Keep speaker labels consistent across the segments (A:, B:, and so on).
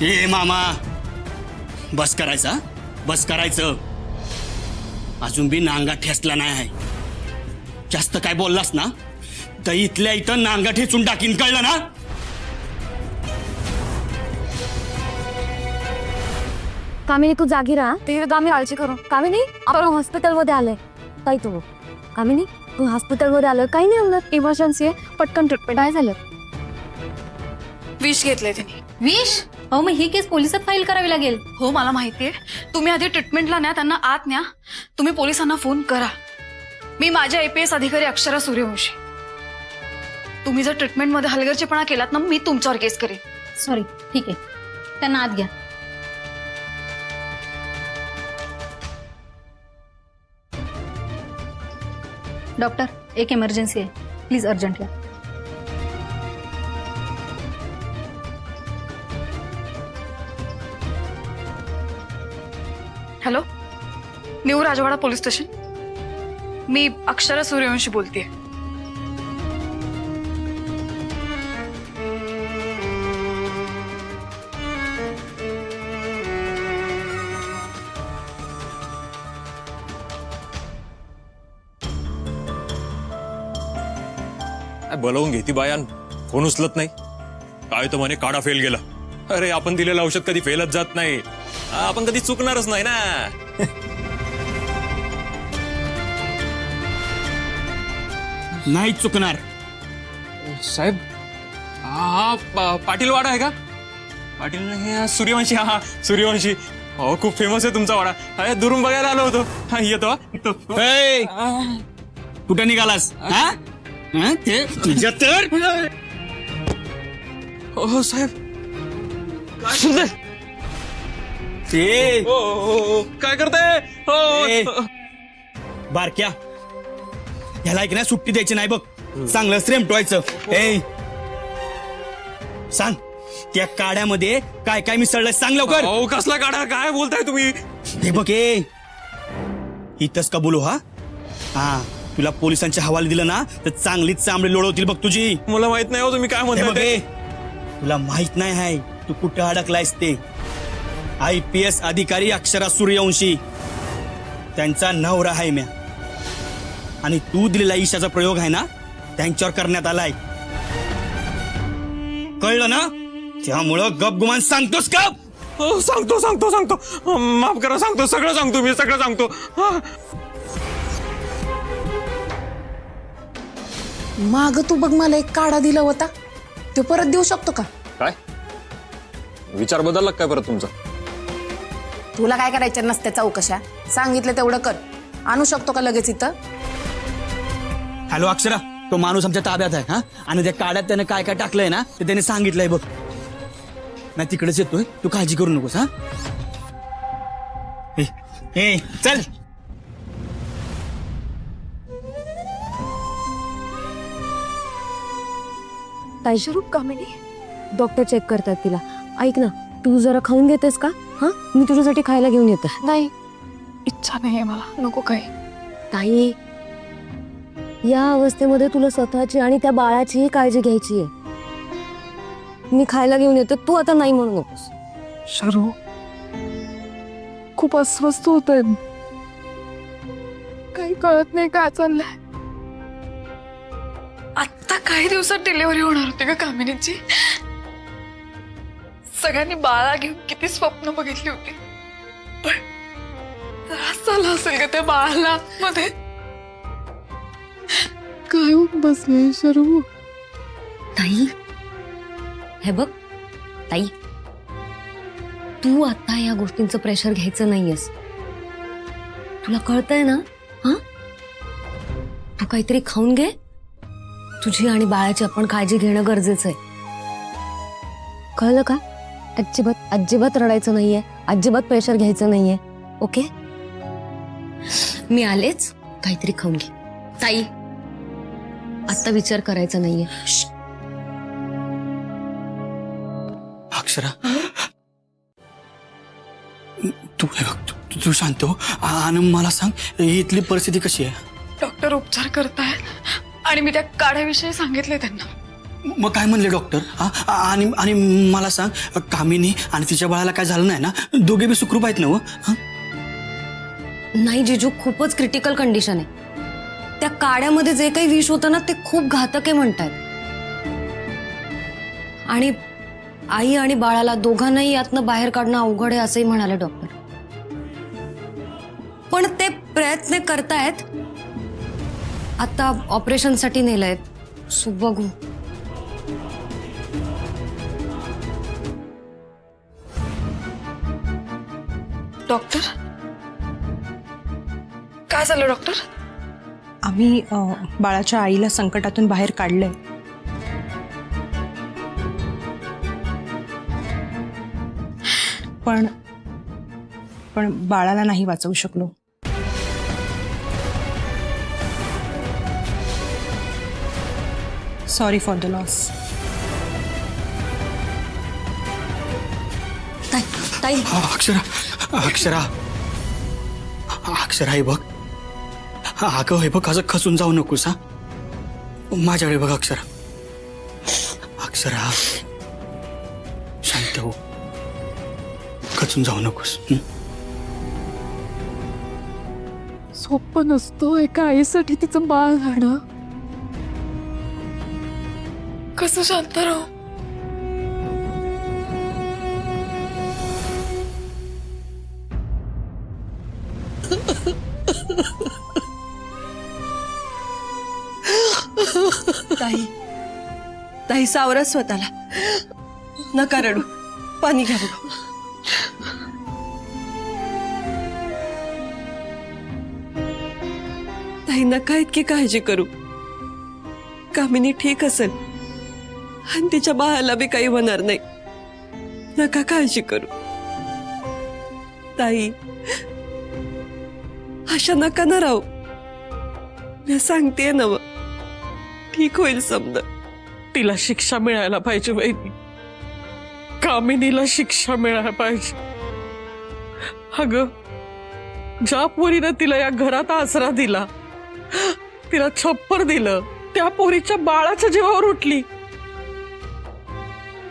A: ए मामा, बस करायचा, बस करायचं. अजून बी नांगा ठेचला नाही आहे. जास्त काय बोललास ना तर इथल्या इथं नांगा ठेचून टाकीन, कळलं ना?
B: कामिनी तू जागी राहा. ते आम्ही काळजी करू. कामिनी आपण हॉस्पिटलमध्ये आलोय. काही तू कामिनी तू हॉस्पिटलमध्ये आलोय. काही नाही होणार, इमर्जन्सी आहे, पटकन ट्रीटमेंट. काय झालं?
C: विष घेतलंय त्यांनी.
D: विष? अहो मग ही केस पोलिसात फाईल करावी लागेल.
C: हो मला माहितीये. तुम्ही आधी ट्रीटमेंटला न्या, त्यांना आत न्या. तुम्ही पोलिसांना फोन करा. मी माझ्या APS अधिकारी अक्षरा सूर्यवंशी. तुम्ही जर ट्रीटमेंटमध्ये हलगर्जीपणा केलात ना, मी तुमच्यावर केस करेन.
D: सॉरी, ठीक आहे, त्यांना आत घ्या. डॉक्टर, एक इमर्जन्सी आहे, प्लीज अर्जंट या.
C: हॅलो, न्यू राजवाडा पोलीस स्टेशन. मी अक्षरा सूर्यवंशी बोलतेय.
E: बोलवून घेती बायान, फोन उचलत नाही. काय तर म्हणे काढा फेल गेला. अरे आपण दिलेलं औषध कधी फेलच जात नाही. आपण कधी चुकणारच नाही ना.
A: नाही चुकणार.
E: साहेब, हा पाटील वाडा आहे का? पाटील हे सूर्यवंशी. हा सूर्यवंशी. हो खूप फेमस आहे तुमचा वाडा. अरे दुरून बघायला आलो होतो. हा येतो.
A: ए, कुठं निघालास? हा? हा? ते तुझ्या तर
E: हो साहेब. काय सुंदर.
A: ते
E: काय करताय?
A: ए.
E: हो
A: बारक्या, ह्याला ऐक ना, सुट्टी द्यायची नाही बघ. चांगलं श्रेम टोवायचं. ए सांग, त्या काड्यामध्ये काय काय मिसळलंय सांग लवकर.
E: हो कसला काढा? काय बोलताय तुम्ही?
A: हे बघ, इथंच का बोलू? हा, तुला पोलिसांच्या हवाले दिलं ना तर चांगलीच चांबडी लोळवतील बघ तुझी.
E: मला माहित नाही हो तुम्ही काय
A: हे बघ,
E: म्हणताय.
A: तुला माहित नाही आहे तू कुठं अडकलायस ते. IPS अधिकारी अक्षरा सूर्यवंशी, त्यांचा नवरा आहे म्या. आणि तू दिलेला ईशाचा प्रयोग आहे ना, त्यांच्यावर करण्यात आलाय. कळलं ना? त्यामुळं गपगुमान सांगतोस का?
E: हो सांगतो. माफ करा, सांगतो, सगळं सांगतो मी, सगळं सांगतो.
F: माग तू बघ मला एक काढा दिला होता, तो परत देऊ शकतो का?
E: काय विचार बदलला काय परत तुमचा?
F: तुला काय करायच्या नसत्या चौकशा, सांगितलं तेवढं कर. आणू शकतो का लगेच इथं?
A: हॅलो अक्षरा, तो माणूस आमच्या ताब्यात आहे. हा, आणि त्या काड्यात त्याने काय काय टाकलंय ना ते त्याने सांगितलंय बघ. नाही तिकडेच येतोय, तू काळजी करू नकोस. हा, हे चल.
B: ताईशरू, कामिनी डॉक्टर चेक करतात तिला. ऐक ना, तू जरा खाऊन घेतेस का? हा, मी तुझ्यासाठी खायला घेऊन येते.
C: नाही, इच्छा नाहीये मला, नको काही.
B: ताई, या अवस्थेमध्ये तुला स्वतःची आणि त्या बाळाचीही काळजी घ्यायची आहे. मी खायला घेऊन येते, तू आता नाही म्हणू नकोस.
C: शरू, खूप अस्वस्थ होत आहे. काही कळत नाही काय चाललंय. आत्ता काही दिवसात डिलिव्हरी होणार होती का कामिनीची? सगळ्यांनी बाळा घेऊन किती स्वप्न बघितली होती, पण त्रास झाला असेल का त्या बाळाला मध्ये? काय होऊन बसले शरू?
D: ताई, हे बघ ताई, तू आता या गोष्टींचं प्रेशर घ्यायचं नाहीयेस. तुला कळतंय ना? हा, तू काहीतरी खाऊन घे. तुझी आणि बाळाची आपण काळजी घेणं गरजेचं आहे.
B: कळलं का? अजिबात रडायचं नाहीये, अजिबात प्रेशर घ्यायचं नाहीये. ओके,
D: मी आलेच, काहीतरी खाऊन घे. ताई, आता विचार करायचा नाहीये.
A: अक्षरा, तू हे बघ, तू शांत हो आणि मला सांग इथली परिस्थिती कशी आहे?
C: डॉक्टर उपचार करतायत आणि मी त्या काढ्याविषयी सांगितले त्यांना.
A: मग काय म्हणले डॉक्टर? आणि आणि मला सांग, कामिनी आणि तिच्या बाळाला काय झालं नाही ना? दोघे बी सुखरूप आहेत ना?
D: नाही जिजू, खूपच क्रिटिकल कंडिशन आहे. त्या काड्यामध्ये जे काही विष होतं ना ते खूप घातक आहे म्हणतात. आणि आई आणि बाळाला दोघांनाही यातनं बाहेर काढणं अवघड आहे असंही म्हणाले डॉक्टर. पण ते प्रयत्न करतायत. आता ऑपरेशनसाठी नेलंय, सो बघू.
C: डॉक्टर काय झालं डॉक्टर?
G: आम्ही बाळाच्या आईला संकटातून बाहेर काढलंय. पण बाळाला नाही वाचवू शकलो. Sorry for the loss.
D: ताई
A: अक्षरा हे बघ. अगं हे बघ, असं खचून जाऊ नकोस. माझ्याकडे बघ अक्षरा. शांत हो, खचून जाऊ नकोस.
B: सोपं नसतो एका आईसाठी तिचं बाळ राहणं.
C: कसं शांत राहू?
H: ताई सावरा स्वतःला. नका रडू, पाणी घ्या बघू. ताई नका इतकी काळजी करू. कामिनी ठीक असेल आणि तिच्या बाळाला बी काही होणार नाही. नका काळजी करू. ताई अशा नका ना राहू. मी सांगतेय ना, ठीक होईल समजा.
I: तिला शिक्षा मिळायला पाहिजे वहिनी. कामिनीला शिक्षा मिळायला पाहिजे. अगं, ज्या पोरीनं तिला या घरात आसरा दिला, तिला छप्पर दिलं, त्या पोरीच्या बाळाच्या जीवावर उठली.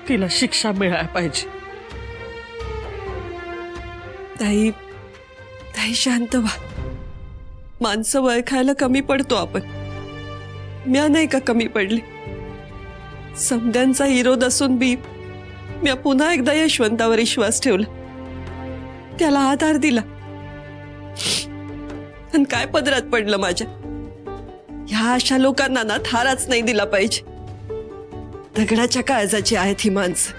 I: तिला शिक्षा मिळायला पाहिजे.
H: ताई शांत व्हा. माणसं ओळखायला कमी पडतो आपण. म्या नाही का कमी पडले? समद्यांचा विरोध असून बी म्या पुन्हा एकदा यशवंतावर विश्वास ठेवला, त्याला आधार दिला. आणि काय पदरात पडलं माझ्या. ह्या अशा लोकांना ना थाराच नाही दिला पाहिजे. दगडाच्या काळजाची आहेत ही माणसं.